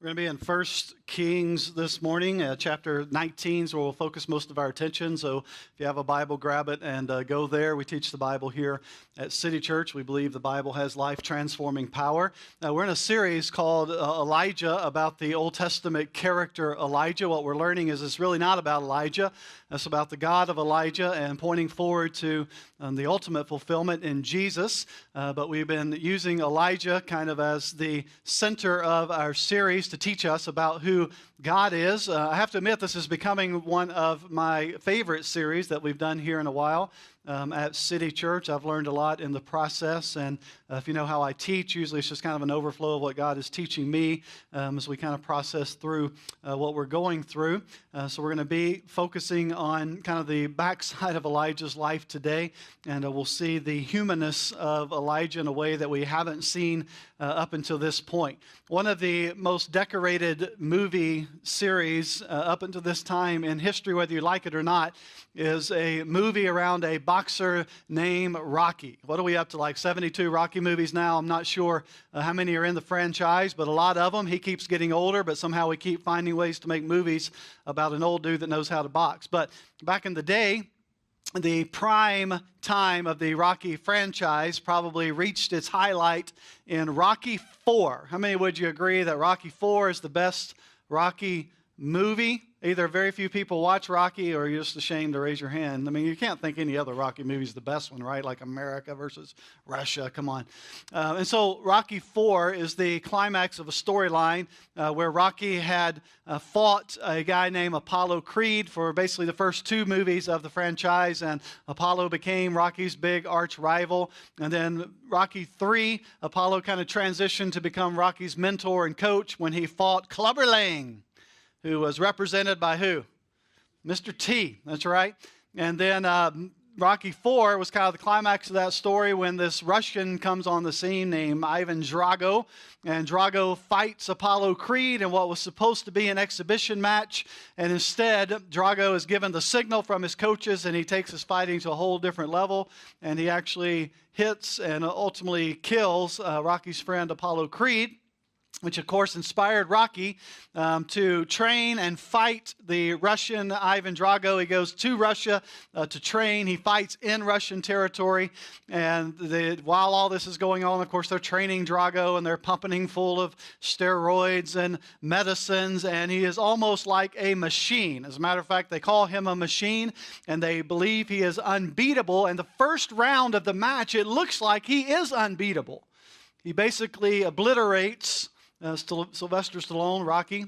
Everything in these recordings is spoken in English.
We're going to be in 1 Kings this morning, chapter 19, is where we'll focus most of our attention. So if you have a Bible, grab it and go there. We teach the Bible here at City Church. We believe the Bible has life-transforming power. We're in a series called Elijah, about the Old Testament character Elijah. What we're learning is it's really not about Elijah. It's about the God of Elijah and pointing forward to the ultimate fulfillment in Jesus. But we've been using Elijah kind of as the center of our series to teach us about who God is. I have to admit, this is becoming one of my favorite series that we've done here in a while at City Church. I've learned a lot in the process, and if you know how I teach, usually it's just kind of an overflow of what God is teaching me as we kind of process through what we're going through. So we're going to be focusing on kind of the backside of Elijah's life today, and we'll see the humanness of Elijah in a way that we haven't seen up until this point. One of the most decorated movie series up until this time in history, whether you like it or not, is a movie around a boxer named Rocky. What are we up to, like 72 Rocky movies now? I'm not sure how many are in the franchise, but a lot of them. He keeps getting older, but somehow we keep finding ways to make movies about an old dude that knows how to box. But back in the day, the prime time of the Rocky franchise probably reached its highlight in Rocky IV. How many would you agree that Rocky IV is the best Rocky movie? Either very few people watch Rocky or you're just ashamed to raise your hand. I mean, you can't think any other Rocky movie is the best one, right? Like America versus Russia, come on. And so Rocky IV is the climax of a storyline where Rocky had fought a guy named Apollo Creed for basically the first two movies of the franchise, and Apollo became Rocky's big arch rival. And then Rocky III, Apollo kind of transitioned to become Rocky's mentor and coach when he fought Clubber Lang, who was represented by who? Mr. T, that's right. And then Rocky IV was kind of the climax of that story when this Russian comes on the scene named Ivan Drago. And Drago fights Apollo Creed in what was supposed to be an exhibition match. And instead, Drago is given the signal from his coaches, and he takes his fighting to a whole different level. And he actually hits and ultimately kills Rocky's friend Apollo Creed, which of course inspired Rocky to train and fight the Russian Ivan Drago. He goes to Russia to train. He fights in Russian territory. And while all this is going on, of course, they're training Drago, and they're pumping him full of steroids and medicines. And he is almost like a machine. As a matter of fact, they call him a machine, and they believe he is unbeatable. And the first round of the match, it looks like he is unbeatable. He basically obliterates Sylvester Stallone, Rocky,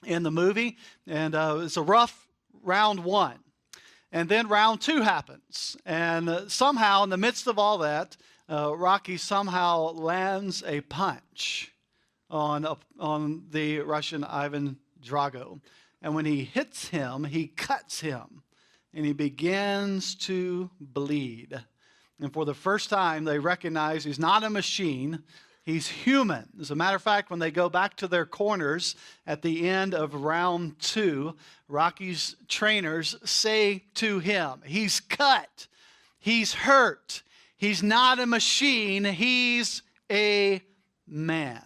in the movie, and it's a rough round one. And then round two happens, and somehow in the midst of all that, Rocky somehow lands a punch on the Russian Ivan Drago. And when he hits him, he cuts him, and he begins to bleed. And for the first time, they recognize he's not a machine. He's human. As a matter of fact, when they go back to their corners at the end of round two, Rocky's trainers say to him, he's cut, he's hurt, he's not a machine, he's a man.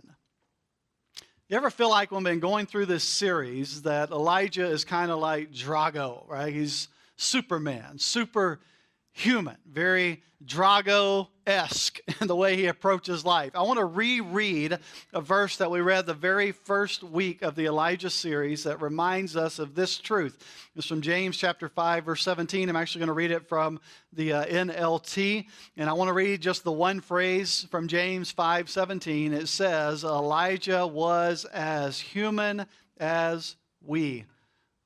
You ever feel like when we've been going through this series that Elijah is kind of like Drago, right? He's Superman, superhuman, very Drago-esque in the way he approaches life. I want to reread a verse that we read the very first week of the Elijah series that reminds us of this truth. It's from James chapter 5, verse 17. I'm actually going to read it from the NLT, and I want to read just the one phrase from James 5:17. It says, Elijah was as human as we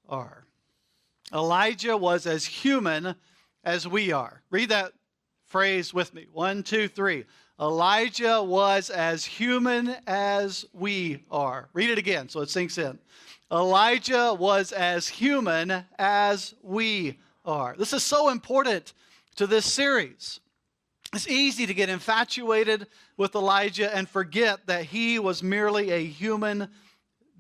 are. Elijah was as human as we are. Read that phrase with me. 1, 2, 3. Elijah was as human as we are. Read it again so it sinks in. Elijah was as human as we are. This is so important to this series. It's easy to get infatuated with Elijah and forget that he was merely a human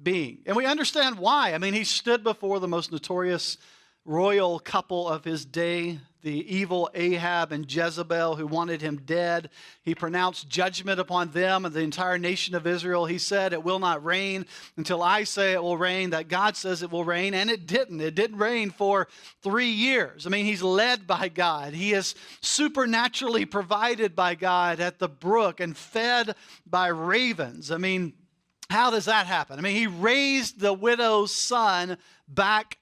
being. And we understand why. I mean, he stood before the most notorious royal couple of his day evil Ahab and Jezebel who wanted him dead. He pronounced judgment upon them and the entire nation of Israel. He said, it will not rain until I say it will rain, that God says it will rain, and it didn't. It didn't rain for 3 years. I mean, he's led by God. He is supernaturally provided by God at the brook and fed by ravens. I mean, how does that happen? I mean, he raised the widow's son back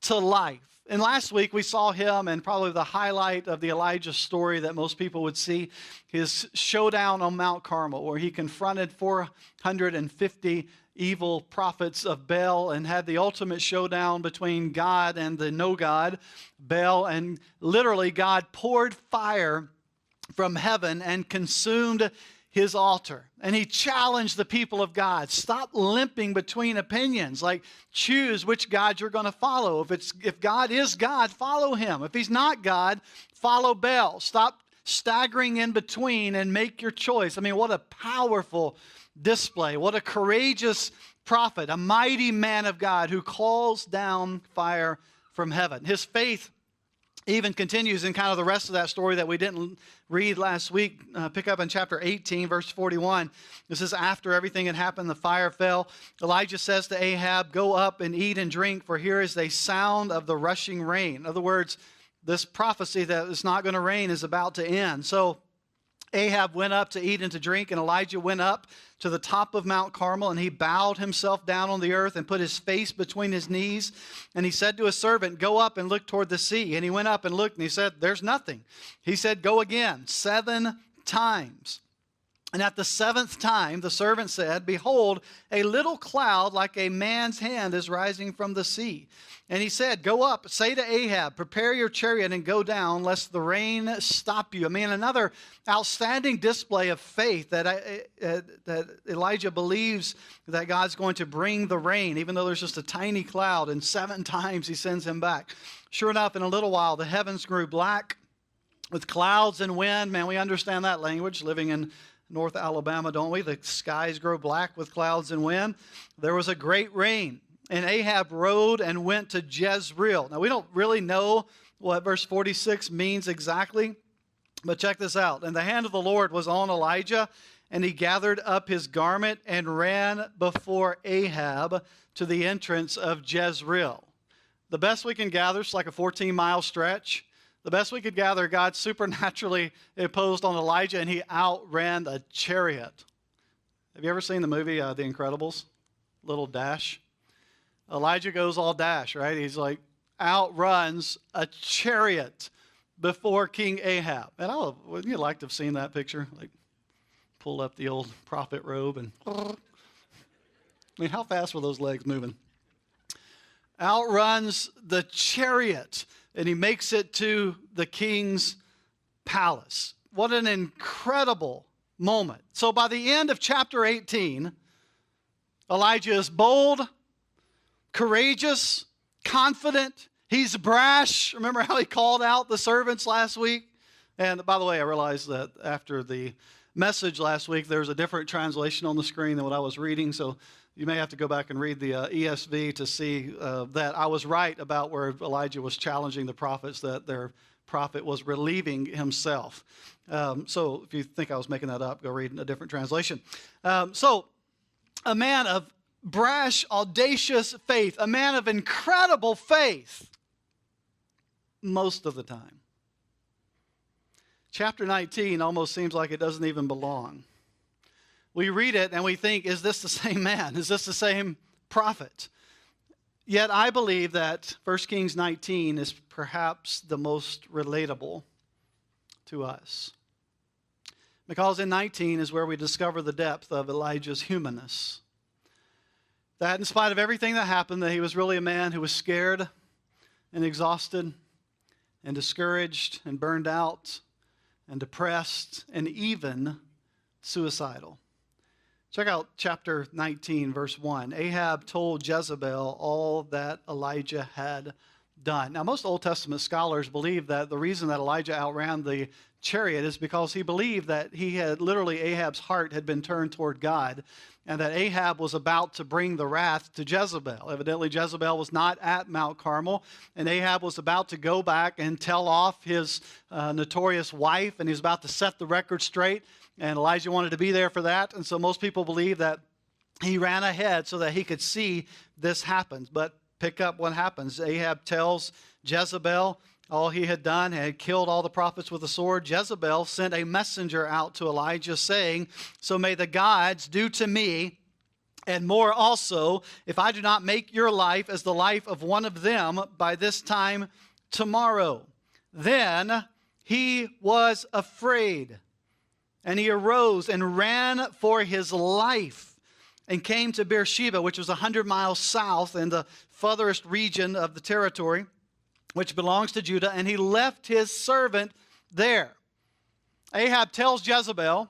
to life. And last week we saw him, and probably the highlight of the Elijah story that most people would see, his showdown on Mount Carmel, where he confronted 450 evil prophets of Baal and had the ultimate showdown between God and the no God, Baal. And literally God poured fire from heaven and consumed his altar. And he challenged the people of God. Stop limping between opinions. Like, choose which God you're going to follow. If God is God, follow him. If he's not God, follow Baal. Stop staggering in between and make your choice. I mean, what a powerful display. What a courageous prophet, a mighty man of God who calls down fire from heaven. His faith even continues in kind of the rest of that story that we didn't read last week. Pick up in chapter 18, verse 41. This is after everything had happened, the fire fell. Elijah says to Ahab, go up and eat and drink, for here is the sound of the rushing rain. In other words, this prophecy that it's not going to rain is about to end. So Ahab went up to eat and to drink, and Elijah went up to the top of Mount Carmel, and he bowed himself down on the earth and put his face between his knees. And he said to his servant, go up and look toward the sea. And he went up and looked, and he said, there's nothing. He said, go again 7 times. And at the 7th time, the servant said, behold, a little cloud like a man's hand is rising from the sea. And he said, go up, say to Ahab, prepare your chariot and go down, lest the rain stop you. I mean, another outstanding display of faith that Elijah believes that God's going to bring the rain, even though there's just a tiny cloud, and 7 times he sends him back. Sure enough, in a little while, the heavens grew black with clouds and wind. Man, we understand that language, living in North Alabama, don't we? The skies grow black with clouds and wind. There was a great rain. And Ahab rode and went to Jezreel. Now, we don't really know what verse 46 means exactly, but check this out. And the hand of the Lord was on Elijah, and he gathered up his garment and ran before Ahab to the entrance of Jezreel. The best we can gather is like a 14-mile stretch. The best we could gather, God supernaturally imposed on Elijah, and he outran a chariot. Have you ever seen the movie The Incredibles? Little Dash. Elijah goes all dash, right? He's like outruns a chariot before King Ahab. And wouldn't you like to have seen that picture? Like, pull up the old prophet robe and... I mean, how fast were those legs moving? Outruns the chariot, and he makes it to the king's palace. What an incredible moment. So by the end of chapter 18, Elijah is bold, courageous, confident. He's brash. Remember how he called out the servants last week? And by the way, I realized that after the message last week, there's a different translation on the screen than what I was reading. So you may have to go back and read the ESV to see that I was right about where Elijah was challenging the prophets, that their prophet was relieving himself. So if you think I was making that up, go read a different translation. So a man of brash, audacious faith, a man of incredible faith most of the time. Chapter 19 almost seems like it doesn't even belong. We read it and we think, is this the same man? Is this the same prophet? Yet I believe that 1 Kings 19 is perhaps the most relatable to us. Because in 19 is where we discover the depth of Elijah's humanness. That in spite of everything that happened, that he was really a man who was scared and exhausted and discouraged and burned out and depressed and even suicidal. Check out chapter 19, verse 1. Ahab told Jezebel all that Elijah had done. Now, most Old Testament scholars believe that the reason that Elijah outran the chariot is because he believed that Ahab's heart had been turned toward God, and that Ahab was about to bring the wrath to Jezebel. Evidently, Jezebel was not at Mount Carmel, and Ahab was about to go back and tell off his notorious wife, and he was about to set the record straight, and Elijah wanted to be there for that. And so most people believe that he ran ahead so that he could see this happen. But pick up what happens. Ahab tells Jezebel all he had done, had killed all the prophets with a sword. Jezebel sent a messenger out to Elijah saying, "So may the gods do to me and more also, if I do not make your life as the life of one of them by this time tomorrow." Then he was afraid, and he arose and ran for his life and came to Beersheba, which was 100 miles south in the furthest region of the territory, which belongs to Judah, and he left his servant there. Ahab tells Jezebel,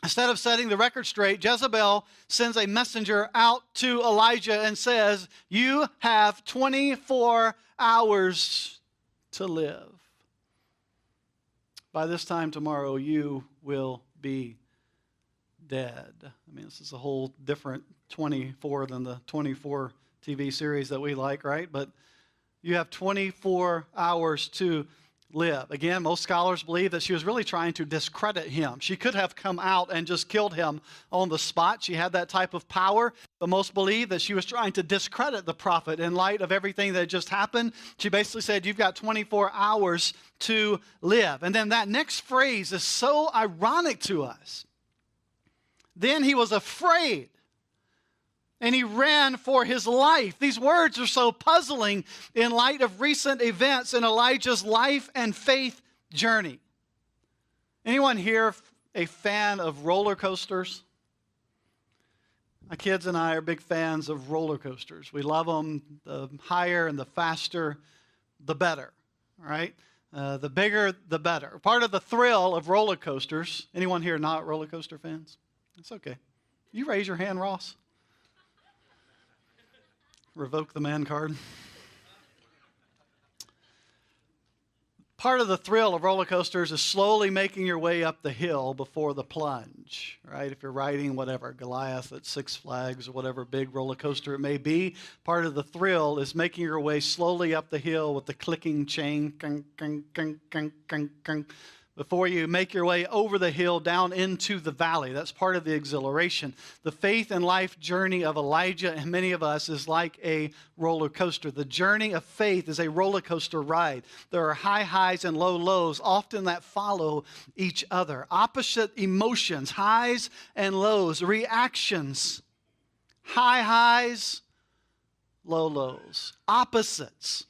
instead of setting the record straight, Jezebel sends a messenger out to Elijah and says, "You have 24 hours to live. By this time tomorrow, you will be dead." I mean, this is a whole different 24 than the 24 TV series that we like, right? But you have 24 hours to live. Again, most scholars believe that she was really trying to discredit him. She could have come out and just killed him on the spot. She had that type of power, but most believe that she was trying to discredit the prophet in light of everything that just happened. She basically said, "You've got 24 hours to live." And then that next phrase is so ironic to us. Then he was afraid, and he ran for his life. These words are so puzzling in light of recent events in Elijah's life and faith journey. Anyone here a fan of roller coasters? My kids and I are big fans of roller coasters. We love them. The higher and the faster, the better. All right? The bigger, the better. Part of the thrill of roller coasters. Anyone here not roller coaster fans? It's okay. You raise your hand, Ross. Revoke the man card. Part of the thrill of roller coasters is slowly making your way up the hill before the plunge, right? If you're riding whatever, Goliath at Six Flags or whatever big roller coaster it may be, part of the thrill is making your way slowly up the hill with the clicking chain, before you make your way over the hill down into the valley. That's part of the exhilaration. The faith and life journey of Elijah and many of us is like a roller coaster. The journey of faith is a roller coaster ride. There are high highs and low lows, often that follow each other. Opposite emotions, highs and lows, reactions, high highs, low lows, opposites.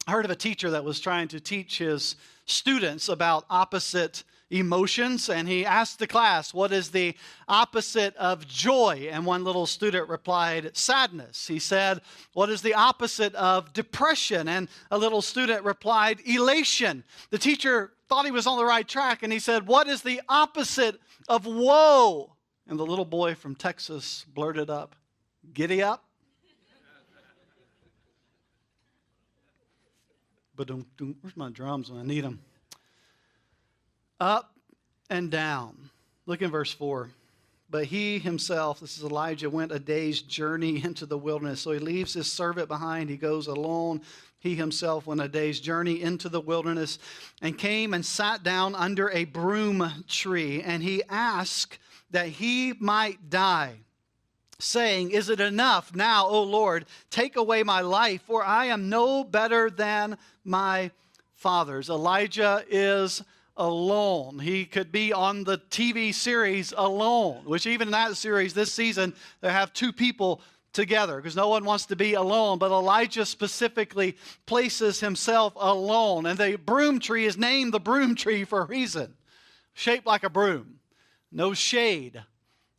I heard of a teacher that was trying to teach his students about opposite emotions, and he asked the class, "What is the opposite of joy?" And one little student replied, "Sadness." He said, "What is the opposite of depression?" And a little student replied, "Elation." The teacher thought he was on the right track, and he said, "What is the opposite of woe?" And the little boy from Texas blurted up, "Giddy up." Where's my drums when I need them? Up and down. Look in verse 4. But he himself, this is Elijah, went a day's journey into the wilderness. So he leaves his servant behind. He goes alone. He himself went a day's journey into the wilderness and came and sat down under a broom tree. And he asked that he might die, saying, "Is it enough now, O Lord? Take away my life, for I am no better than my fathers." Elijah is alone. He could be on the TV series Alone, which even in that series this season, they have two people together because no one wants to be alone. But Elijah specifically places himself alone. And the broom tree is named the broom tree for a reason. Shaped like a broom. No shade.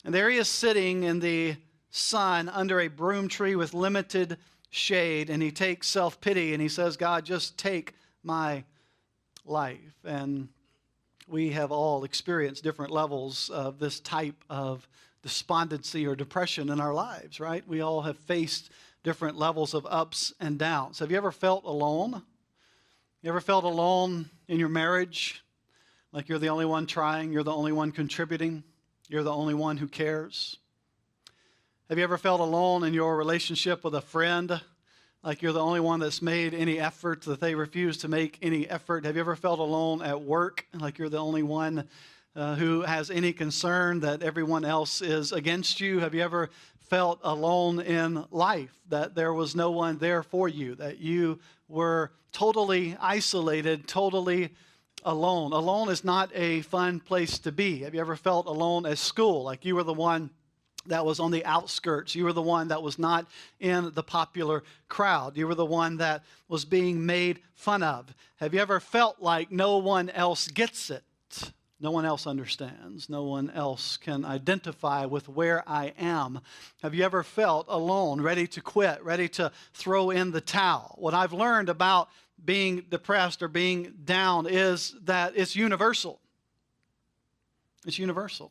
And there he is sitting in the sun under a broom tree with limited shade, and he takes self-pity and he says, "God, just take my life." And we have all experienced different levels of this type of despondency or depression in our lives, right? We all have faced different levels of ups and downs. Have you ever felt alone? You ever felt alone in your marriage? Like you're the only one trying, you're the only one contributing, you're the only one who cares? Have you ever felt alone in your relationship with a friend? Like you're the only one that's made any effort, that they refuse to make any effort? Have you ever felt alone at work? Like you're the only one who has any concern, that everyone else is against you? Have you ever felt alone in life, that there was no one there for you, that you were totally isolated, totally alone? Alone is not a fun place to be. Have you ever felt alone at school? Like you were the one that was on the outskirts. You were the one that was not in the popular crowd. You were the one that was being made fun of. Have you ever felt like no one else gets it? No one else understands. No one else can identify with where I am. Have you ever felt alone, ready to quit, ready to throw in the towel? What I've learned about being depressed or being down is that it's universal. It's universal.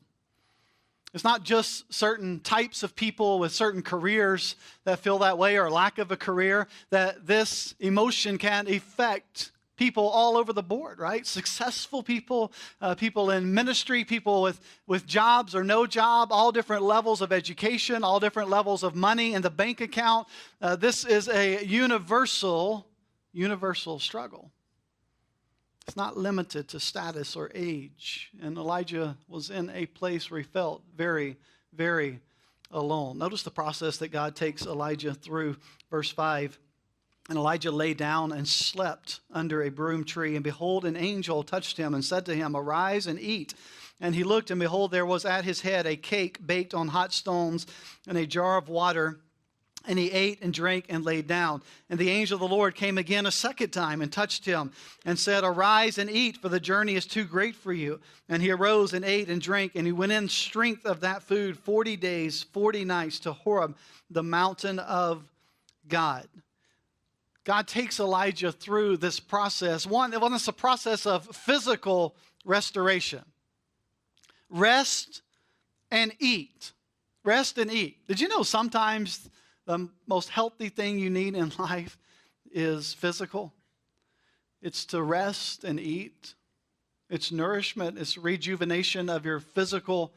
It's not just certain types of people with certain careers that feel that way, or lack of a career, that this emotion can affect people all over the board, right? Successful people, people in ministry, people with jobs or no job, all different levels of education, all different levels of money in the bank account. This is a universal struggle. It's not limited to status or age. And Elijah was in a place where he felt very, very alone. Notice the process that God takes Elijah through. Verse 5. And Elijah lay down and slept under a broom tree. And behold, an angel touched him and said to him, Arise and eat. And he looked, and behold, there was at his head a cake baked on hot stones and a jar of water. And he ate and drank and lay down. And the angel of the Lord came again a second time and touched him and said, Arise and eat, for the journey is too great for you. And he arose and ate and drank, and he went in strength of that food 40 days, 40 nights to Horeb, the mountain of God. God takes Elijah through this process. One, it's a process of physical restoration. Rest and eat. Rest and eat. Did you know sometimes the most healthy thing you need in life is physical? It's to rest and eat. It's nourishment. It's rejuvenation of your physical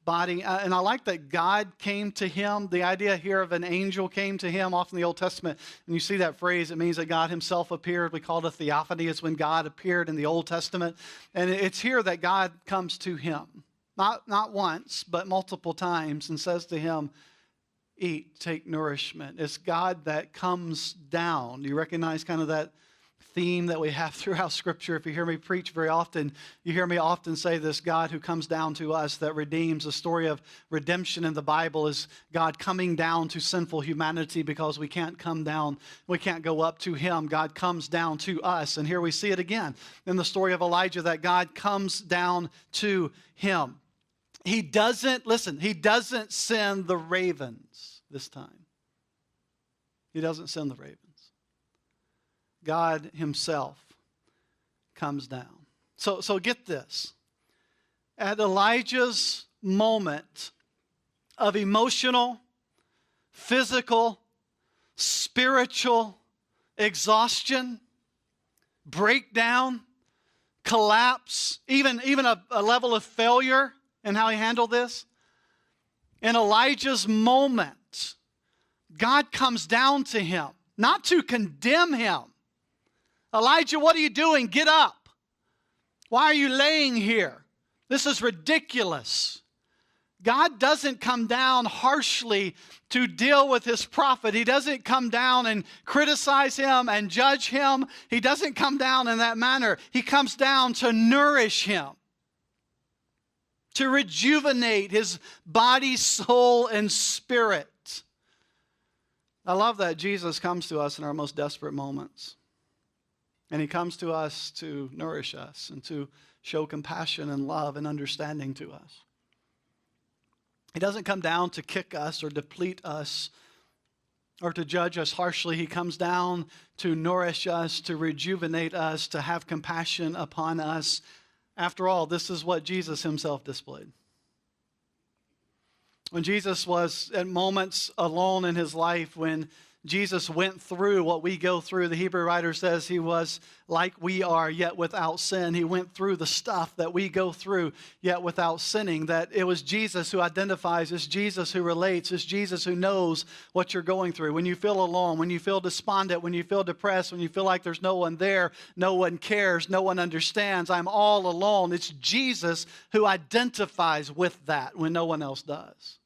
body. And I like that God came to him. The idea here of an angel came to him, often in the Old Testament. And you see that phrase, it means that God himself appeared. We call it a theophany. It's when God appeared in the Old Testament. And it's here that God comes to him. Not once, but multiple times, and says to him, Eat, take nourishment. It's God that comes down. Do you recognize kind of that theme that we have throughout Scripture? If you hear me preach very often, you hear me often say this: God who comes down to us, that redeems. The story of redemption in the Bible is God coming down to sinful humanity, because we can't come down, we can't go up to him. God comes down to us. And here we see it again in the story of Elijah, that God comes down to him. He doesn't send the ravens this time. He doesn't send the ravens. God himself comes down. So get this. At Elijah's moment of emotional, physical, spiritual exhaustion, breakdown, collapse, even a level of failure in how he handled this, in Elijah's moment, God comes down to him, not to condemn him. Elijah, what are you doing? Get up. Why are you laying here? This is ridiculous. God doesn't come down harshly to deal with his prophet. He doesn't come down and criticize him and judge him. He doesn't come down in that manner. He comes down to nourish him, to rejuvenate his body, soul, and spirit. I love that Jesus comes to us in our most desperate moments. And he comes to us to nourish us and to show compassion and love and understanding to us. He doesn't come down to kick us or deplete us or to judge us harshly. He comes down to nourish us, to rejuvenate us, to have compassion upon us. After all, this is what Jesus himself displayed. When Jesus was at moments alone in his life, when Jesus went through what we go through. The Hebrew writer says he was like we are, yet without sin. He went through the stuff that we go through, yet without sinning. That it was Jesus who identifies. It's Jesus who relates. It's Jesus who knows what you're going through. When you feel alone, when you feel despondent, when you feel depressed, when you feel like there's no one there, no one cares, no one understands, I'm all alone. It's Jesus who identifies with that when no one else does.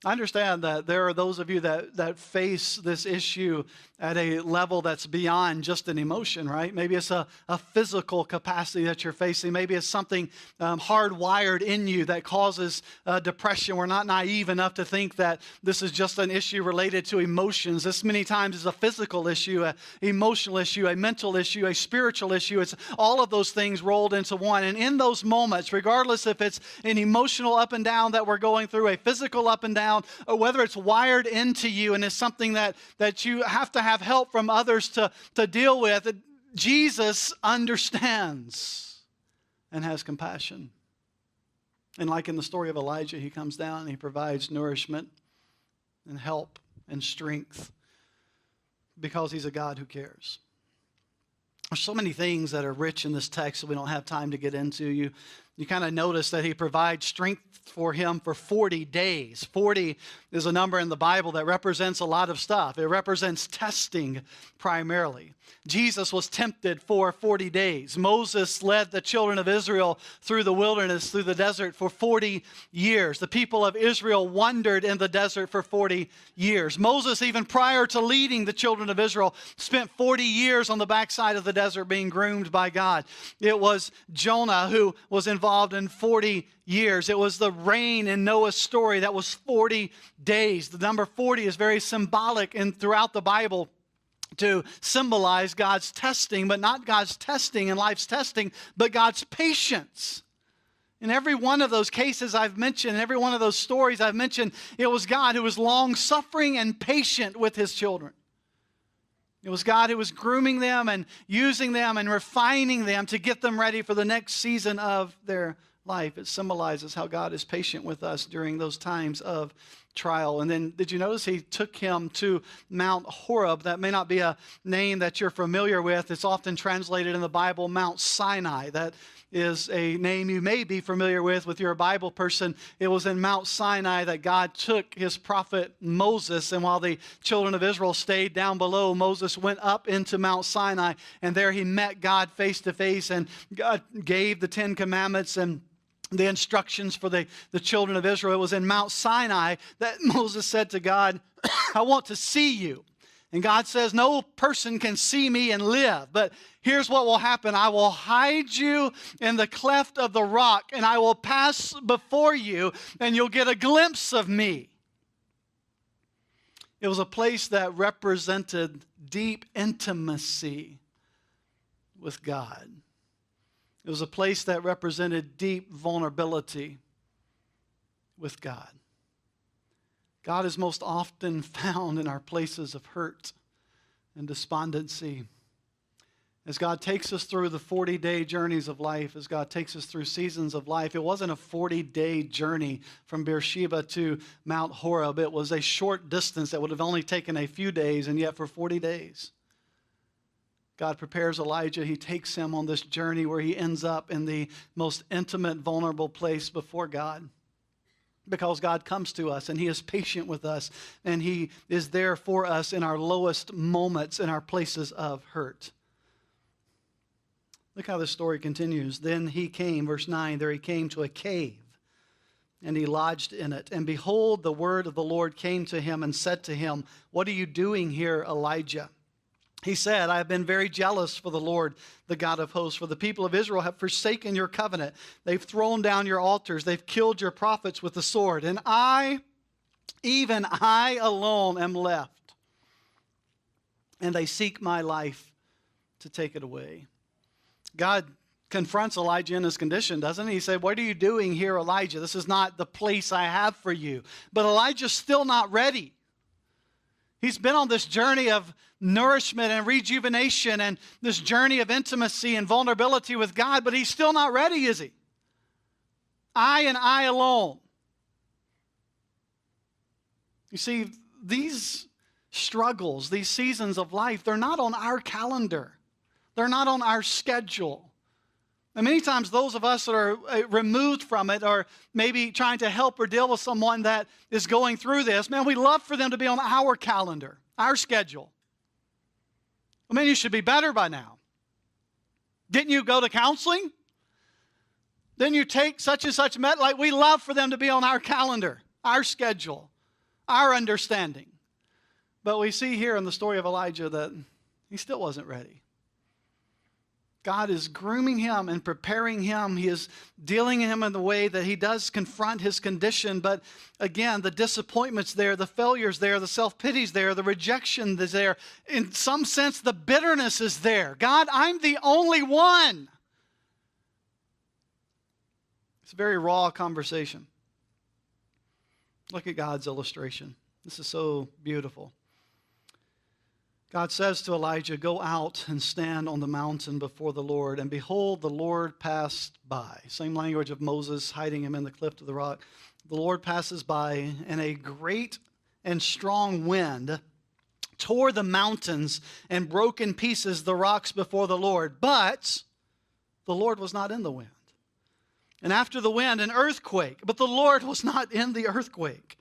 I understand that there are those of you that face this issue at a level that's beyond just an emotion, right? Maybe it's a physical capacity that you're facing. Maybe it's something hardwired in you that causes depression. We're not naive enough to think that this is just an issue related to emotions. This many times is a physical issue, an emotional issue, a mental issue, a spiritual issue. It's all of those things rolled into one. And in those moments, regardless if it's an emotional up and down that we're going through, a physical up and down, or whether it's wired into you and it's something that you have to have help from others to deal with, Jesus understands and has compassion. And like in the story of Elijah, he comes down and he provides nourishment and help and strength because he's a God who cares. There's so many things that are rich in this text that we don't have time to get into. You kind of notice that he provides strength for him for 40 days. 40 is a number in the Bible that represents a lot of stuff. It represents testing primarily. Jesus was tempted for 40 days. Moses led the children of Israel through the wilderness, through the desert for 40 years. The people of Israel wandered in the desert for 40 years. Moses, even prior to leading the children of Israel, spent 40 years on the backside of the desert being groomed by God. It was Jonah who was involved in 40 years. It was the rain in Noah's story that was 40 days. The number 40 is very symbolic throughout the Bible to symbolize God's testing, but not God's testing and life's testing, but God's patience. In every one of those cases I've mentioned, in every one of those stories I've mentioned, it was God who was long-suffering and patient with his children. It was God who was grooming them and using them and refining them to get them ready for the next season of their life. It symbolizes how God is patient with us during those times of trial. And then did you notice he took him to Mount Horeb? That may not be a name that you're familiar with. It's often translated in the Bible Mount Sinai. That is a name you may be familiar with you're a Bible person. It was in Mount Sinai that God took his prophet Moses, and while the children of Israel stayed down below, Moses went up into Mount Sinai, and there he met God face to face, and God gave the 10 Commandments and the instructions for the children of Israel. It was in Mount Sinai that Moses said to God, I want to see you. And God says, no person can see me and live. But here's what will happen. I will hide you in the cleft of the rock, and I will pass before you, and you'll get a glimpse of me. It was a place that represented deep intimacy with God. It was a place that represented deep vulnerability with God. God is most often found in our places of hurt and despondency. As God takes us through the 40-day journeys of life, as God takes us through seasons of life, it wasn't a 40-day journey from Beersheba to Mount Horeb. It was a short distance that would have only taken a few days, and yet for 40 days, God prepares Elijah. He takes him on this journey where he ends up in the most intimate, vulnerable place before God. Because God comes to us and he is patient with us and he is there for us in our lowest moments, in our places of hurt. Look how this story continues. Then he came, verse 9, there he came to a cave and he lodged in it. And behold, the word of the Lord came to him and said to him, what are you doing here, Elijah? He said, I have been very jealous for the Lord, the God of hosts, for the people of Israel have forsaken your covenant. They've thrown down your altars. They've killed your prophets with the sword. And I, even I alone am left. And they seek my life to take it away. God confronts Elijah in his condition, doesn't he? He said, what are you doing here, Elijah? This is not the place I have for you. But Elijah's still not ready. He's been on this journey of nourishment and rejuvenation and this journey of intimacy and vulnerability with God, but he's still not ready, is he? I and I alone. You see, these struggles, these seasons of life, they're not on our calendar. They're not on our schedule. And many times those of us that are removed from it or maybe trying to help or deal with someone that is going through this, man, we love for them to be on our calendar, our schedule. I mean, you should be better by now. Didn't you go to counseling? Didn't you take such and such med? Like, we love for them to be on our calendar, our schedule, our understanding. But we see here in the story of Elijah that he still wasn't ready. God is grooming him and preparing him. He is dealing with him in the way that he does confront his condition. But again, the disappointment's there, the failure's there, the self-pity's there, the rejection is there. In some sense, the bitterness is there. God, I'm the only one. It's a very raw conversation. Look at God's illustration. This is so beautiful. God says to Elijah, go out and stand on the mountain before the Lord. And behold, the Lord passed by. Same language of Moses hiding him in the cleft of the rock. The Lord passes by, and a great and strong wind tore the mountains and broke in pieces the rocks before the Lord. But the Lord was not in the wind. And after the wind, an earthquake. But the Lord was not in the earthquake.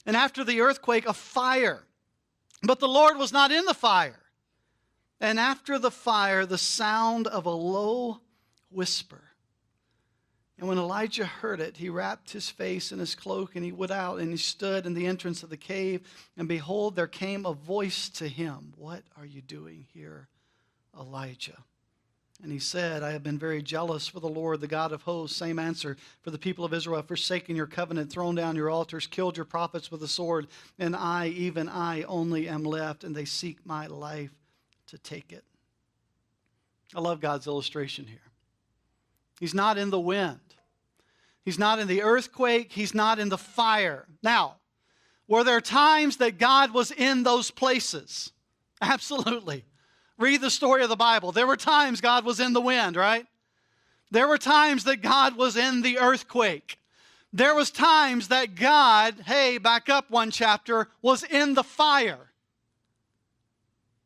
And after the earthquake, a fire. But the Lord was not in the fire. And after the fire, the sound of a low whisper. And when Elijah heard it, he wrapped his face in his cloak, and he went out, and he stood in the entrance of the cave. And behold, there came a voice to him, what are you doing here, Elijah? And he said, I have been very jealous for the Lord, the God of hosts. Same answer. For the people of Israel have forsaken your covenant, thrown down your altars, killed your prophets with the sword. And I, even I, only am left, and they seek my life to take it. I love God's illustration here. He's not in the wind. He's not in the earthquake. He's not in the fire. Now, were there times that God was in those places? Absolutely. Read the story of the Bible. There were times God was in the wind, right? There were times that God was in the earthquake. There was times that God, hey, back up one chapter, was in the fire.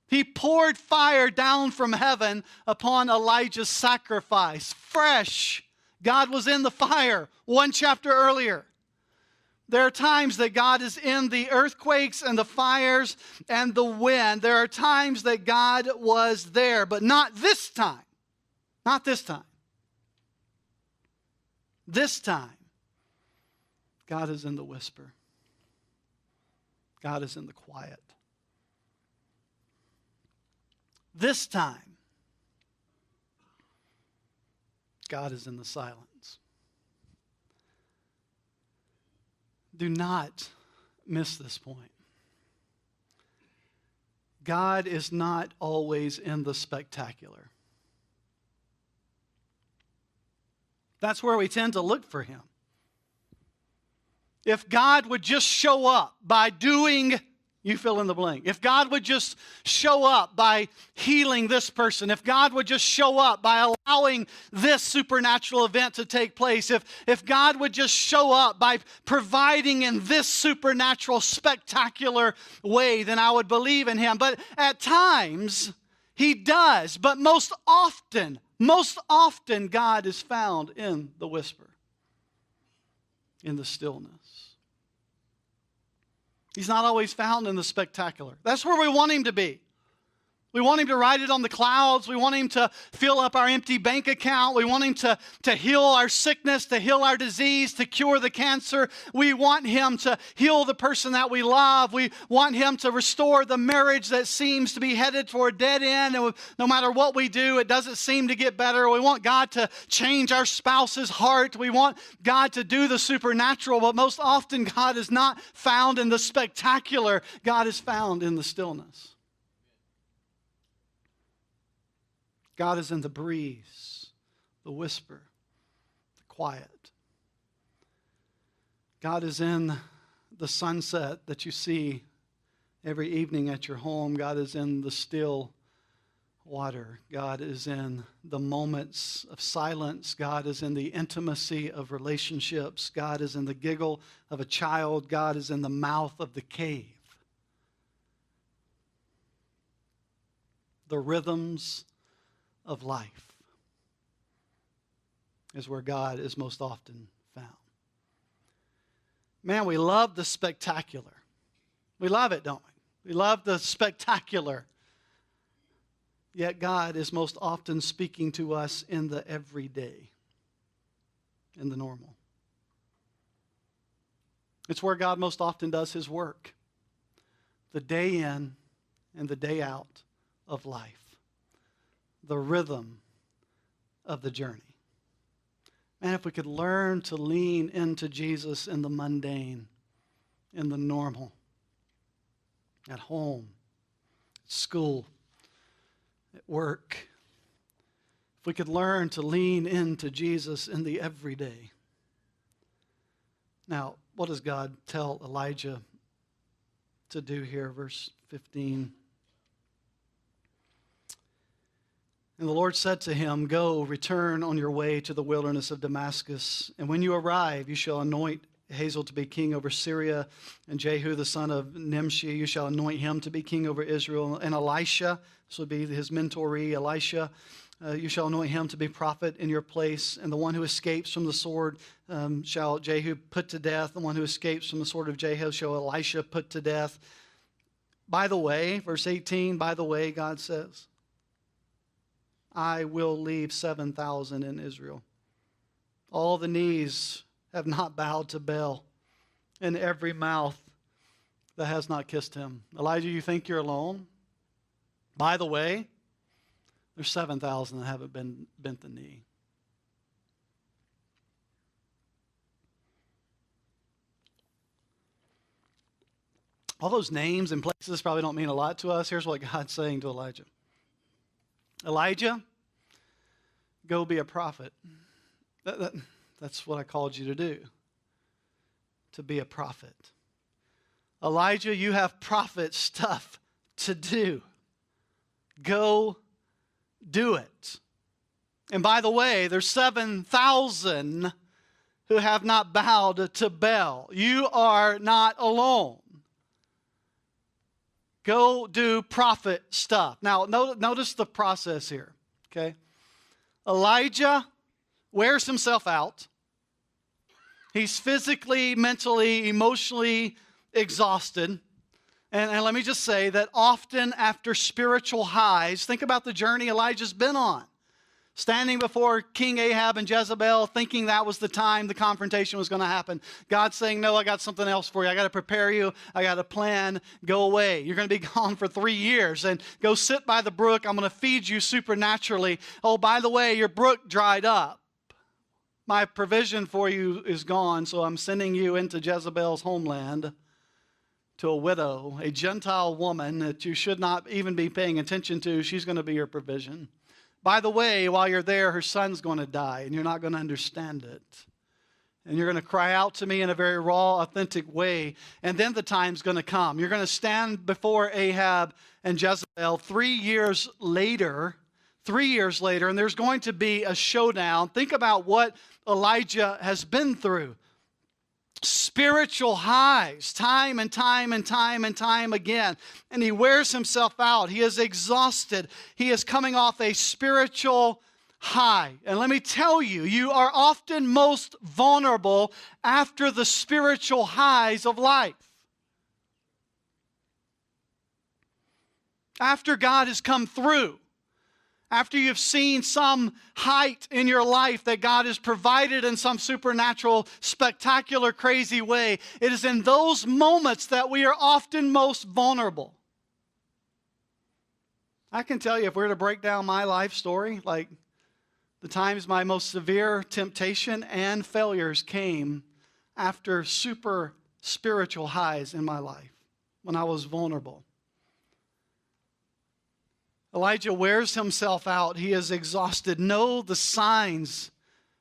He poured fire down from heaven upon Elijah's sacrifice. Fresh. God was in the fire one chapter earlier. There are times that God is in the earthquakes and the fires and the wind. There are times that God was there, but not this time. Not this time. This time, God is in the whisper. God is in the quiet. This time, God is in the silence. Do not miss this point. God is not always in the spectacular. That's where we tend to look for him. If God would just show up by doing, you fill in the blank. If God would just show up by healing this person, if God would just show up by allowing this supernatural event to take place, if God would just show up by providing in this supernatural, spectacular way, then I would believe in him. But at times, he does. But most often, God is found in the whisper, in the stillness. He's not always found in the spectacular. That's where we want him to be. We want him to ride it on the clouds. We want him to fill up our empty bank account. We want him to heal our sickness, to heal our disease, to cure the cancer. We want him to heal the person that we love. We want him to restore the marriage that seems to be headed for a dead end. And no matter what we do, it doesn't seem to get better. We want God to change our spouse's heart. We want God to do the supernatural. But most often, God is not found in the spectacular. God is found in the stillness. God is in the breeze, the whisper, the quiet. God is in the sunset that you see every evening at your home. God is in the still water. God is in the moments of silence. God is in the intimacy of relationships. God is in the giggle of a child. God is in the mouth of the cave. the rhythms of life is where God is most often found. Man, we love the spectacular. We love it, don't we? We love the spectacular. Yet God is most often speaking to us in the everyday, in the normal. It's where God most often does his work. The day in and the day out of life. The rhythm of the journey. Man, if we could learn to lean into Jesus in the mundane, in the normal, at home, at school, at work. If we could learn to lean into Jesus in the everyday. Now, what does God tell Elijah to do here? Verse 15. And the Lord said to him, "Go, return on your way to the wilderness of Damascus, and when you arrive, you shall anoint Hazael to be king over Syria, and Jehu the son of Nimshi, you shall anoint him to be king over Israel, and Elisha," this would be his mentoree, Elisha, "you shall anoint him to be prophet in your place, and the one who escapes from the sword shall Jehu put to death, the one who escapes from the sword of Jehu shall Elisha put to death." By the way, verse 18, by the way, God says, "I will leave 7,000 in Israel. All the knees have not bowed to Baal, and every mouth that has not kissed him." Elijah, you think you're alone? By the way, there's 7,000 that haven't bent the knee. All those names and places probably don't mean a lot to us. Here's what God's saying to Elijah. Elijah, go be a prophet. That's what I called you to do, to be a prophet. Elijah, you have prophet stuff to do. Go do it. And by the way, there's 7,000 who have not bowed to Baal. You are not alone. Go do prophet stuff. Now, notice the process here, okay? Elijah wears himself out. He's physically, mentally, emotionally exhausted. And let me just say that often after spiritual highs, think about the journey Elijah's been on. Standing before King Ahab and Jezebel, thinking that was the time the confrontation was going to happen. God saying, "No, I got something else for you. I got to prepare you. I got a plan. Go away. You're going to be gone for 3 years. And go sit by the brook. I'm going to feed you supernaturally. Oh, by the way, your brook dried up. My provision for you is gone, so I'm sending you into Jezebel's homeland to a widow, a Gentile woman that you should not even be paying attention to. She's going to be your provision. By the way, while you're there, her son's going to die, and you're not going to understand it. And you're going to cry out to me in a very raw, authentic way, and then the time's going to come. You're going to stand before Ahab and Jezebel 3 years later, and there's going to be a showdown. Think about what Elijah has been through. Spiritual highs, time and time and time and time again. And he wears himself out. He is exhausted. He is coming off a spiritual high. And let me tell you, you are often most vulnerable after the spiritual highs of life. After God has come through. After you've seen some height in your life that God has provided in some supernatural, spectacular, crazy way, it is in those moments that we are often most vulnerable. I can tell you, if we were to break down my life story, like the times my most severe temptation and failures came after super spiritual highs in my life, when I was vulnerable. Elijah wears himself out. He is exhausted. Know the signs.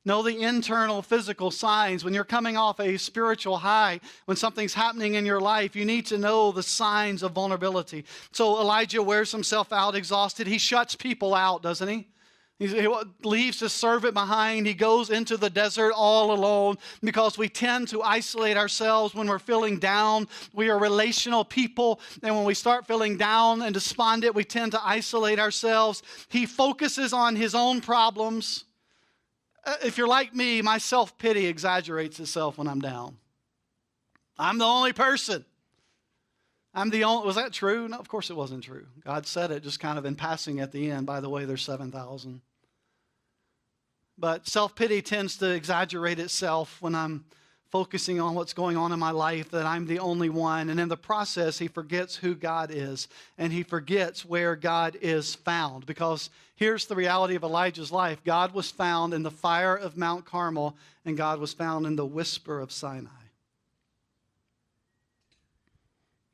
Know the internal physical signs. When you're coming off a spiritual high, when something's happening in your life, you need to know the signs of vulnerability. So Elijah wears himself out, exhausted. He shuts people out, doesn't he? He leaves his servant behind. He goes into the desert all alone because we tend to isolate ourselves when we're feeling down. We are relational people, and when we start feeling down and despondent, we tend to isolate ourselves. He focuses on his own problems. If you're like me, my self-pity exaggerates itself when I'm down. I'm the only person. Was that true? No, of course it wasn't true. God said it just kind of in passing at the end. By the way, there's 7,000. But self-pity tends to exaggerate itself when I'm focusing on what's going on in my life, that I'm the only one. And in the process, he forgets who God is, and he forgets where God is found. Because here's the reality of Elijah's life. God was found in the fire of Mount Carmel, and God was found in the whisper of Sinai.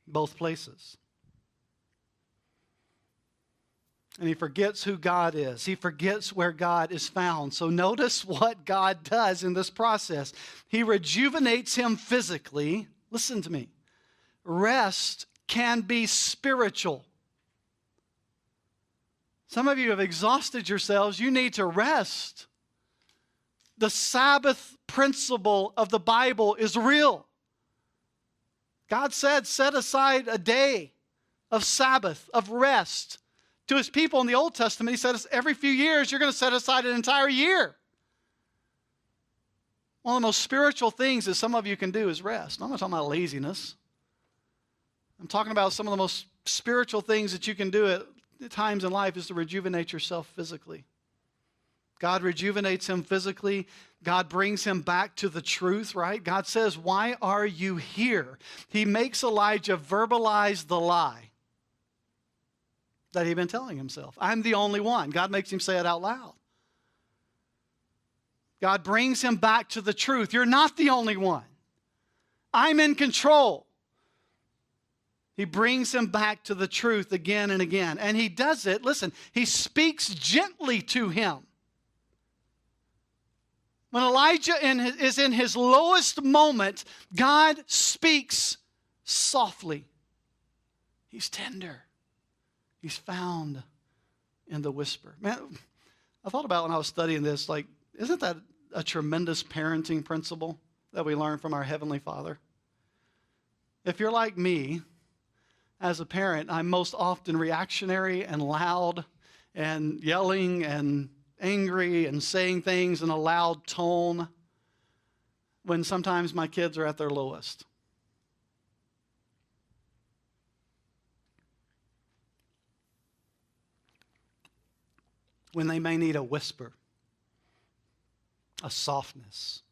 Both places. And he forgets who God is. He forgets where God is found. So notice what God does in this process. He rejuvenates him physically. Listen to me. Rest can be spiritual. Some of you have exhausted yourselves. You need to rest. The Sabbath principle of the Bible is real. God said, set aside a day of Sabbath, of rest. To his people in the Old Testament, he said, every few years, you're going to set aside an entire year. One of the most spiritual things that some of you can do is rest. I'm not talking about laziness. I'm talking about some of the most spiritual things that you can do at times in life is to rejuvenate yourself physically. God rejuvenates him physically. God brings him back to the truth, right? God says, why are you here? He makes Elijah verbalize the lie that he'd been telling himself. I'm the only one. God makes him say it out loud. God brings him back to the truth. You're not the only one. I'm in control. He brings him back to the truth again and again. And he does it, listen, he speaks gently to him. When Elijah is in his lowest moment, God speaks softly. He's tender. He's found in the whisper. Man, I thought about when I was studying this, like, isn't that a tremendous parenting principle that we learn from our Heavenly Father? If you're like me, as a parent, I'm most often reactionary and loud and yelling and angry and saying things in a loud tone when sometimes my kids are at their lowest. When they may need a whisper, a softness,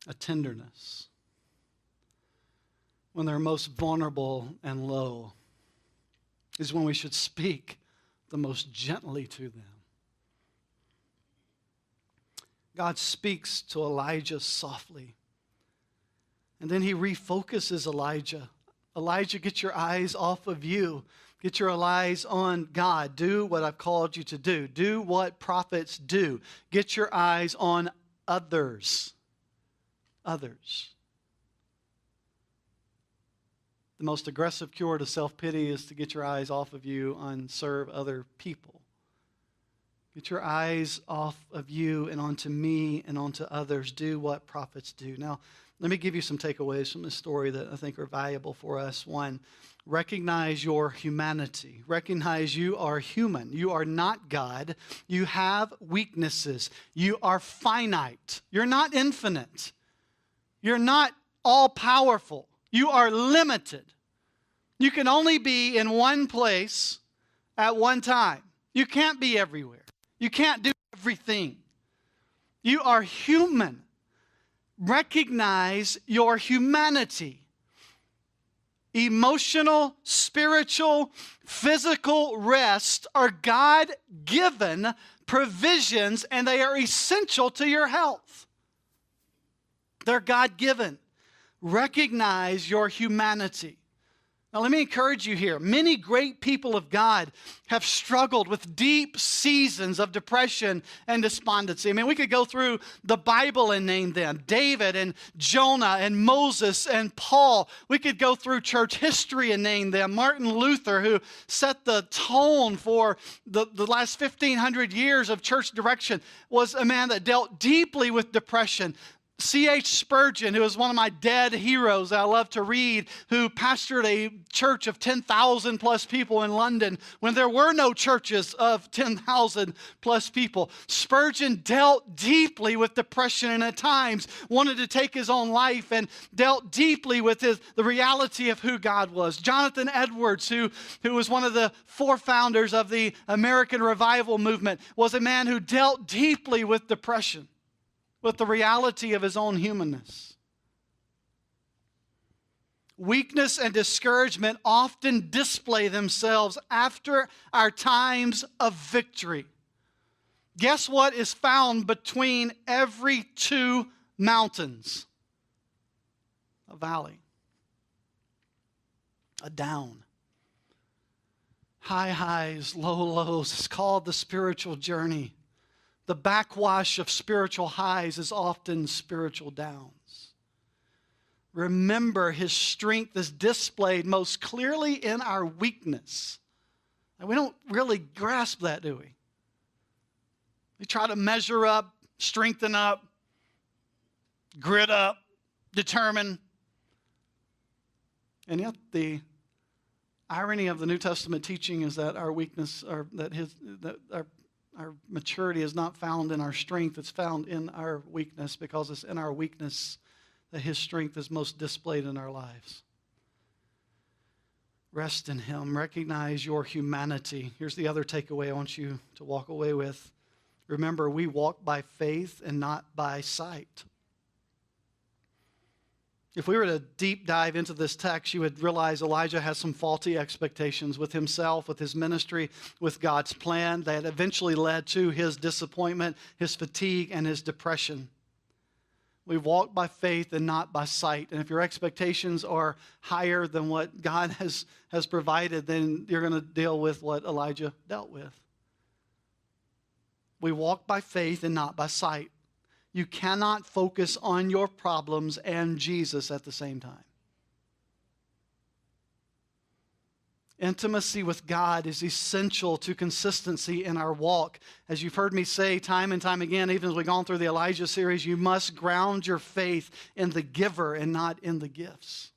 a tenderness. When they're most vulnerable and low is when we should speak the most gently to them. God speaks to Elijah softly. And then he refocuses Elijah. Elijah, get your eyes off of you. Get your eyes on God. Do what I've called you to do. Do what prophets do. Get your eyes on others. Others. The most aggressive cure to self-pity is to get your eyes off of you and serve other people. Get your eyes off of you and onto me and onto others. Do what prophets do. Now, let me give you some takeaways from this story that I think are valuable for us. One, recognize your humanity. Recognize you are human. You are not God. You have weaknesses. You are finite. You're not infinite. You're not all-powerful. You are limited. You can only be in one place at one time. You can't be everywhere. You can't do everything. You are human. Recognize your humanity. Emotional, spiritual, physical rest are God-given provisions, and they are essential to your health. They're God-given. Recognize your humanity. Now, let me encourage you here. Many great people of God have struggled with deep seasons of depression and despondency. I mean, we could go through the Bible and name them. David and Jonah and Moses and Paul. We could go through church history and name them. Martin Luther, who set the tone for the last 1,500 years of church direction, was a man that dealt deeply with depression. C.H. Spurgeon, who is one of my dead heroes I love to read, who pastored a church of 10,000 plus people in London when there were no churches of 10,000 plus people. Spurgeon dealt deeply with depression and at times wanted to take his own life and dealt deeply with the reality of who God was. Jonathan Edwards, who was one of the forefounders of the American Revival movement, was a man who dealt deeply with depression, with the reality of his own humanness. Weakness and discouragement often display themselves after our times of victory. Guess what is found between every two mountains? A valley. A down. High highs, low lows. It's called the spiritual journey. The backwash of spiritual highs is often spiritual downs. Remember, his strength is displayed most clearly in our weakness. And we don't really grasp that, do we? We try to measure up, strengthen up, grit up, determine. And yet the irony of the New Testament teaching is that our weakness, our maturity is not found in our strength. It's found in our weakness, because it's in our weakness that his strength is most displayed in our lives. Rest in him. Recognize your humanity. Here's the other takeaway I want you to walk away with. Remember, we walk by faith and not by sight. If we were to deep dive into this text, you would realize Elijah has some faulty expectations with himself, with his ministry, with God's plan that eventually led to his disappointment, his fatigue, and his depression. We walk by faith and not by sight. And if your expectations are higher than what God has provided, then you're going to deal with what Elijah dealt with. We walk by faith and not by sight. You cannot focus on your problems and Jesus at the same time. Intimacy with God is essential to consistency in our walk. As you've heard me say time and time again, even as we've gone through the Elijah series, you must ground your faith in the giver and not in the gifts.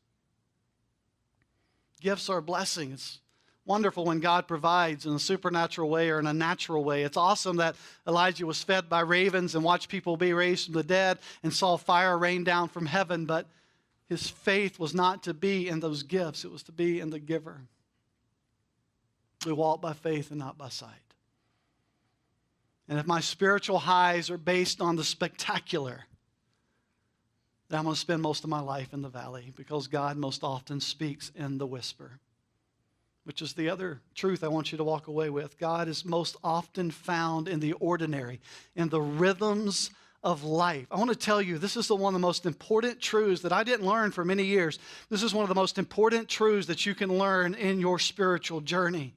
Gifts are a blessing. It's wonderful when God provides in a supernatural way or in a natural way. It's awesome that Elijah was fed by ravens and watched people be raised from the dead and saw fire rain down from heaven, but his faith was not to be in those gifts. It was to be in the giver. We walk by faith and not by sight. And if my spiritual highs are based on the spectacular, then I'm going to spend most of my life in the valley, because God most often speaks in the whisper. Which is the other truth I want you to walk away with. God is most often found in the ordinary, in the rhythms of life. I want to tell you, this is one of the most important truths that I didn't learn for many years. This is one of the most important truths that you can learn in your spiritual journey.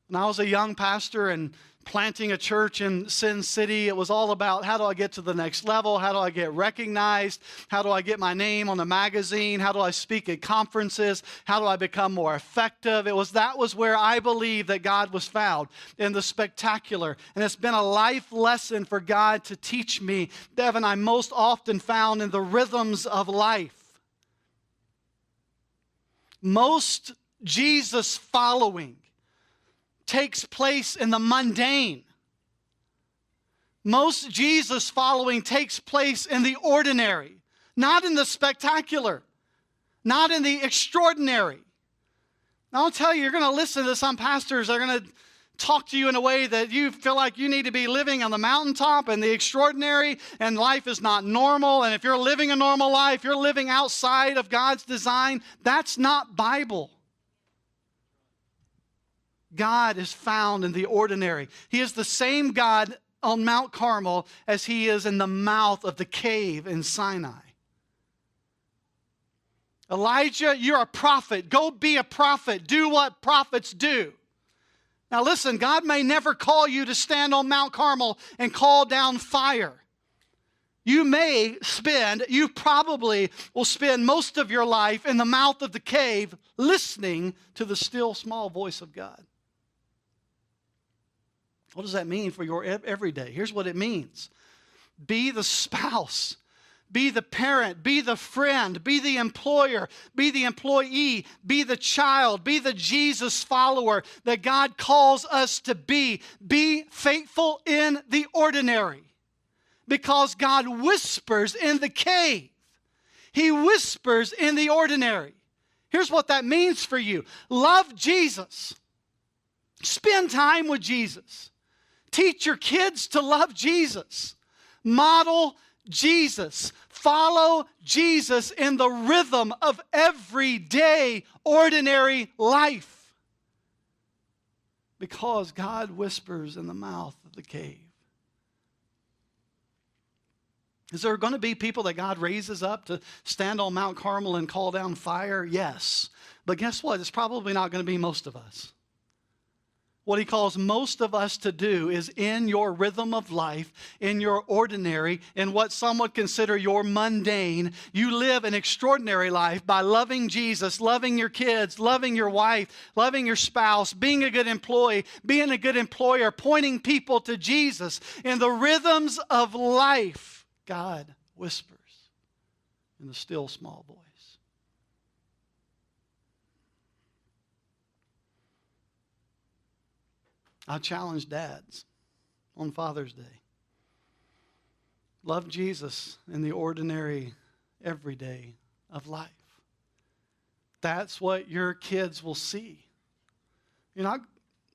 When I was a young pastor and planting a church in Sin City, it was all about, how do I get to the next level? How do I get recognized? How do I get my name on the magazine? How do I speak at conferences? How do I become more effective? That was where I believe that God was found, in the spectacular. And it's been a life lesson for God to teach me, Devin, I'm most often found in the rhythms of life. Most Jesus following takes place in the mundane. Most Jesus following takes place in the ordinary, not in the spectacular, not in the extraordinary. Now, I'll tell you, you're going to listen to some pastors that are going to talk to you in a way that you feel like you need to be living on the mountaintop and the extraordinary, and life is not normal. And if you're living a normal life, you're living outside of God's design. That's not Bible. God is found in the ordinary. He is the same God on Mount Carmel as he is in the mouth of the cave in Sinai. Elijah, you're a prophet. Go be a prophet. Do what prophets do. Now listen, God may never call you to stand on Mount Carmel and call down fire. You probably will spend most of your life in the mouth of the cave listening to the still small voice of God. What does that mean for your everyday? Here's what it means. Be the spouse. Be the parent, be the friend, be the employer, be the employee, be the child, be the Jesus follower that God calls us to be. Be faithful in the ordinary, because God whispers in the cave. He whispers in the ordinary. Here's what that means for you. Love Jesus. Spend time with Jesus. Teach your kids to love Jesus. Model Jesus. Follow Jesus in the rhythm of everyday, ordinary life. Because God whispers in the mouth of the cave. Is there going to be people that God raises up to stand on Mount Carmel and call down fire? Yes. But guess what? It's probably not going to be most of us. What he calls most of us to do is in your rhythm of life, in your ordinary, in what some would consider your mundane, you live an extraordinary life by loving Jesus, loving your kids, loving your wife, loving your spouse, being a good employee, being a good employer, pointing people to Jesus. In the rhythms of life, God whispers in the still small voice. I challenge dads on Father's Day. Love Jesus in the ordinary, everyday of life. That's what your kids will see.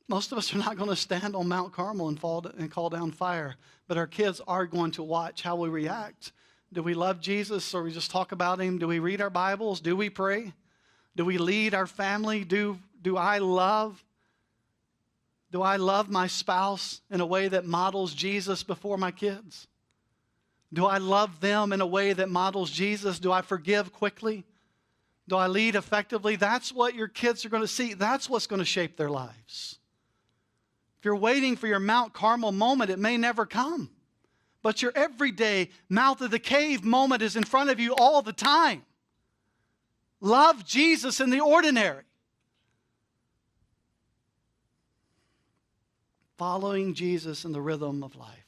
Most of us are not going to stand on Mount Carmel and call down fire, but our kids are going to watch how we react. Do we love Jesus, or we just talk about him? Do we read our Bibles? Do we pray? Do we lead our family? Do I love my spouse in a way that models Jesus before my kids? Do I love them in a way that models Jesus? Do I forgive quickly? Do I lead effectively? That's what your kids are going to see. That's what's going to shape their lives. If you're waiting for your Mount Carmel moment, it may never come. But your everyday mouth of the cave moment is in front of you all the time. Love Jesus in the ordinary. Following Jesus in the rhythm of life.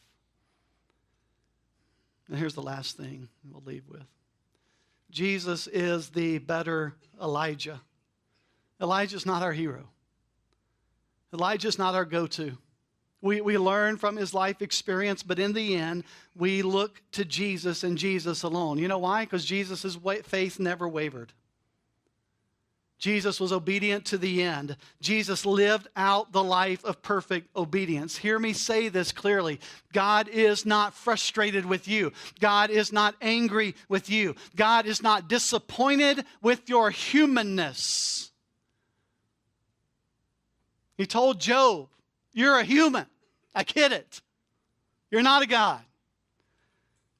And here's the last thing we'll leave with. Jesus is the better Elijah. Elijah's not our hero. Elijah's not our go-to. We learn from his life experience, but in the end, we look to Jesus and Jesus alone. You know why? Because Jesus' faith never wavered. Jesus was obedient to the end. Jesus lived out the life of perfect obedience. Hear me say this clearly. God is not frustrated with you. God is not angry with you. God is not disappointed with your humanness. He told Job, you're a human. I get it. You're not a God.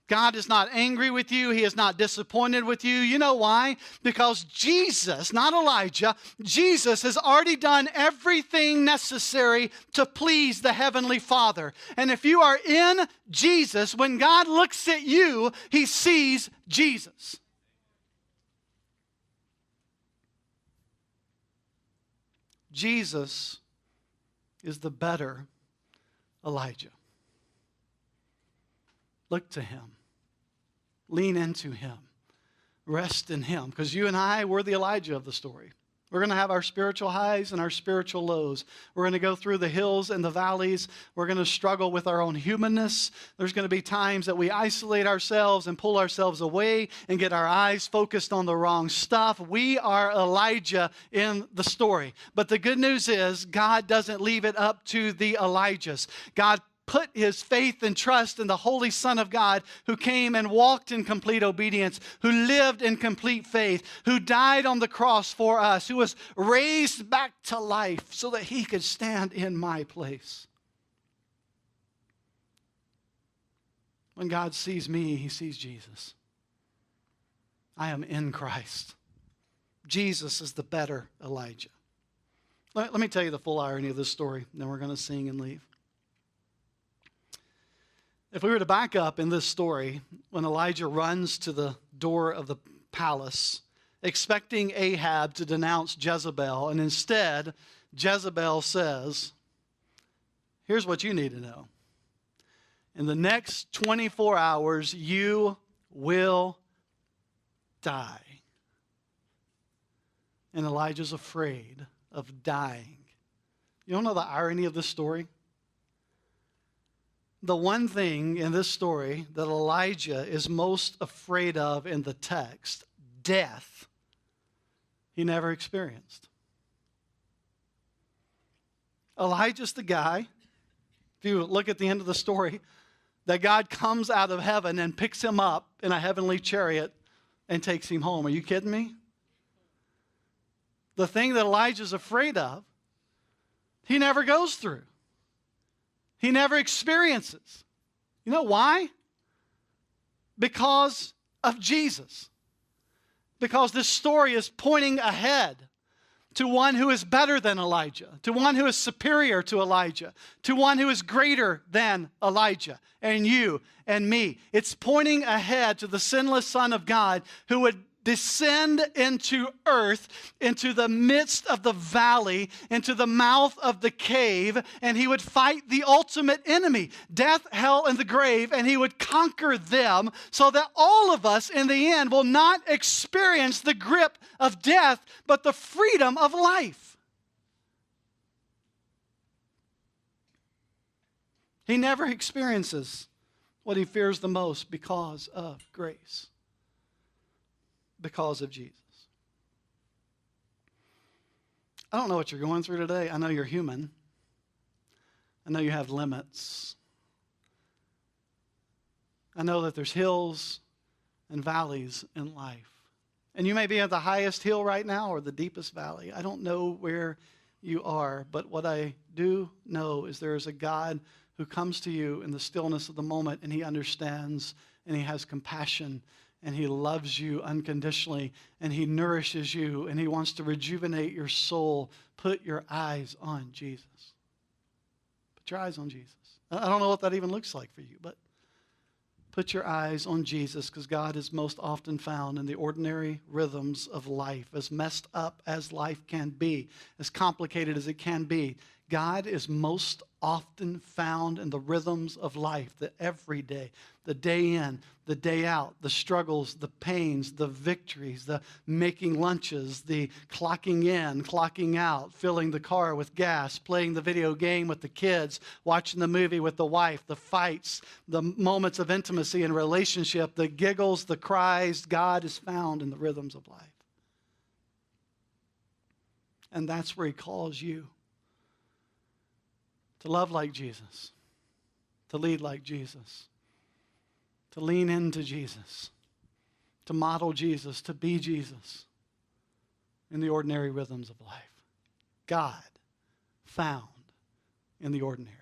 God is not angry with you. He is not disappointed with you. You know why? Because Jesus, not Elijah, Jesus has already done everything necessary to please the Heavenly Father. And if you are in Jesus, when God looks at you, he sees Jesus. Jesus is the better Elijah. Look to him. Lean into him. Rest in him. Because you and I, we're the Elijah of the story. We're going to have our spiritual highs and our spiritual lows. We're going to go through the hills and the valleys. We're going to struggle with our own humanness. There's going to be times that we isolate ourselves and pull ourselves away and get our eyes focused on the wrong stuff. We are Elijah in the story. But the good news is God doesn't leave it up to the Elijahs. God put his faith and trust in the Holy Son of God, who came and walked in complete obedience, who lived in complete faith, who died on the cross for us, who was raised back to life so that he could stand in my place. When God sees me, he sees Jesus. I am in Christ. Jesus is the better Elijah. Let me tell you the full irony of this story, then we're going to sing and leave. If we were to back up in this story, when Elijah runs to the door of the palace, expecting Ahab to denounce Jezebel, and instead, Jezebel says, here's what you need to know. In the next 24 hours, you will die. And Elijah's afraid of dying. You don't know the irony of this story? The one thing in this story that Elijah is most afraid of in the text, death, he never experienced. Elijah's the guy, if you look at the end of the story, that God comes out of heaven and picks him up in a heavenly chariot and takes him home. Are you kidding me? The thing that Elijah's afraid of, he never goes through. He never experiences. You know why? Because of Jesus. Because this story is pointing ahead to one who is better than Elijah, to one who is superior to Elijah, to one who is greater than Elijah and you and me. It's pointing ahead to the sinless Son of God who would descend into earth, into the midst of the valley, into the mouth of the cave, and he would fight the ultimate enemy, death, hell, and the grave, and he would conquer them so that all of us in the end will not experience the grip of death, but the freedom of life. He never experiences what he fears the most because of grace. Because of Jesus. I don't know what you're going through today. I know you're human. I know you have limits. I know that there's hills and valleys in life. And you may be at the highest hill right now or the deepest valley. I don't know where you are, but what I do know is there is a God who comes to you in the stillness of the moment, and he understands and he has compassion. And he loves you unconditionally, and he nourishes you, and he wants to rejuvenate your soul. Put your eyes on Jesus. Put your eyes on Jesus. I don't know what that even looks like for you, but put your eyes on Jesus, because God is most often found in the ordinary rhythms of life, as messed up as life can be, as complicated as it can be. God is most often found in the rhythms of life, the everyday, the day in, the day out, the struggles, the pains, the victories, the making lunches, the clocking in, clocking out, filling the car with gas, playing the video game with the kids, watching the movie with the wife, the fights, the moments of intimacy and relationship, the giggles, the cries. God is found in the rhythms of life. And that's where he calls you. To love like Jesus, to lead like Jesus, to lean into Jesus, to model Jesus, to be Jesus in the ordinary rhythms of life. God found in the ordinary.